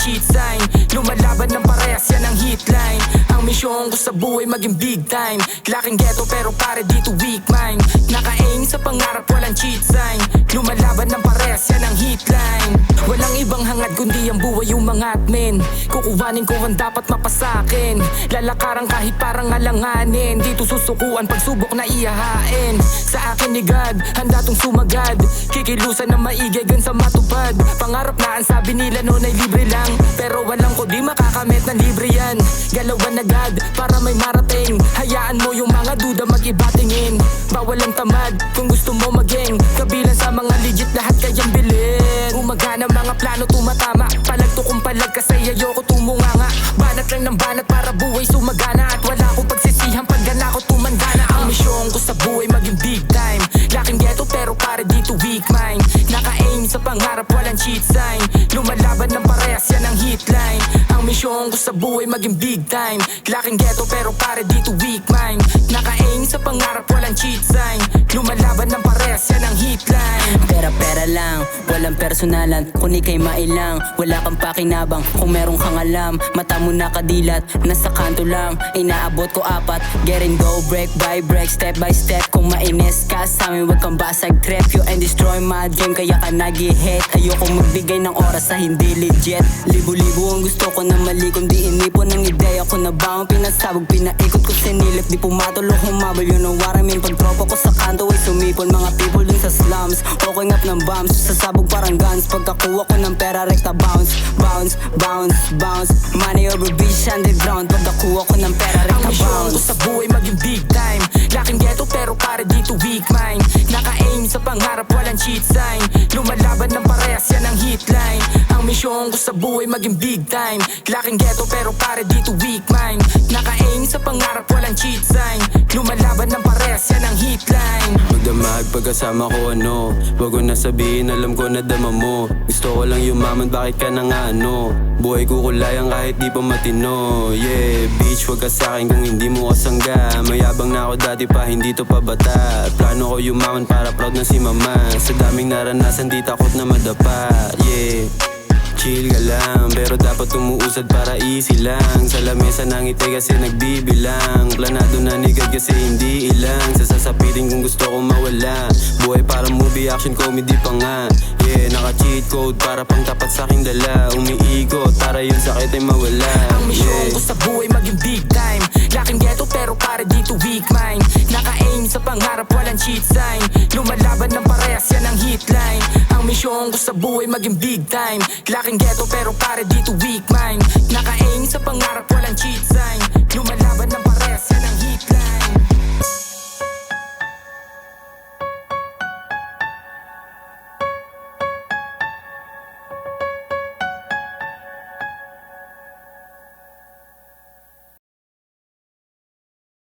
cheat sign. Lumalaban ng parehas, yan ang hitline. Ang misyon ko sa buhay maging big time. Laking ghetto pero pare dito weak mind. Naka-aim sa pangarap, walang cheat sign. Lumalaban ng parehas, yan ang hitline. Walang ibang hangad kundi ang buhay yung mga admin. Kukuhanin ko ang dapat mapasakin. Lalakaran kahit parang alanganin. Dito susukuan pagsubok na iyahain. Sa akin ni God, handa tong sumagad. Kikilusan na maigigan sa matupad. Pangarap na ang sabi nila noon ay libre lang. Pero walang ko di makakamit ng libre yan. Galawan agad para may marating. Hayaan mo yung mga duda mag-iba tingin. Bawal ang tamad kung gusto mo maging kabilang sa mga legit, lahat kayang bilhin. Umagana mga plano tumatama. Palagto kong palag kasi ayoko tumunganga. Banat lang ng banat para buhay sumagana. At wala akong pagsisihan pag gana ko tumandana. Ang misyon ko sa buhay maging big time. Laking ghetto pero pare dito weak mind. Naka-aim sa pangarap, walang cheat sign. Lumalaban ng parehas, yan ang hitline. Ang misyon ko sa buhay maging big time. Laking ghetto pero pare dito weak mind. Naka-aim sa pangarap, walang cheat sign. Lumalaban ng parehas, yan ang hitline. Pera-pera lang, walang personalan. Kung ika'y mailang, wala kang pakinabang. Kung meron kang alam, mata mo nakadilat. Nasa kanto lang, inaabot ko apat. Get and go, break by break, step by step. Kung mainis ka sa'min, wag kang basag trap. You and destroy my dream, kaya ka nag-hit. Ayoko magbigay ng oras sa hindi legit. Libo-libo ang gusto ko na mali, kung di inipon ang ideya ko na ba ang pinasabog. Pinaikot ko sinilip, di pumatulong humabol. You know what I mean, pag tropa ko sa kanto ay sumipol. Mga people dun sa slums, walking up ng bombs. Sasabog parang guns, pagkakuha ko ng pera rekta bounce. Bounce, bounce, bounce. Money over beach underground, pagkakuha ko ng pera rekta bounce. Ang misyon ko sa buhay maging big time. Laking ghetto pero pare dito weak mind. Naka-aim sa pangarap, walang cheat sign. Lumalaban ng parehas, yan ang hitline. Ang misyon ko sa buhay maging big time. Laking ghetto pero pare dito weak mind. Naka-aim sa pangarap, walang cheat sign. Lumalaban ng parehas, yan ang hitline. Magdamag pagkasama ko ano. Wag ko na sabihin, alam ko na dama mo. Gusto ko lang yumaman, bakit ka na nga ano. Buhay ko kulayan kahit di pa matino. Yeah, bitch, wag ka sa'kin kung hindi mo kasangga. Mayabang na ako dati pa, hindi to pa bata. Plano ko yumaman para proud na si mama. Sa daming naranasan, di takot na madapa. Yeah, chill ka lang, pero dapat umuusad para easy lang. Sa lamesa ng ngiti kasi nagbibilang. Planado na ni God kasi hindi ilang. Sasasapitin kung gusto ko mawala. Buhay para movie, action, comedy pa nga. Yeah, naka-cheat code para pang tapat sa aking dala. Umiikot para yung sakit ay mawala. Ang misyon ko sa buhay maging big time. Laking ghetto pero pare dito weak mind. Naka-aim sa pangarap, walang cheat sign. Lumalaban ng parehas, yan ang hitline. Ang misyon ko sa buhay maging big time. Laking ghetto pero pare dito weak mind. Naka-aim sa pangarap, walang cheat sign. Lumalaban ng parehas, yan ang hitline.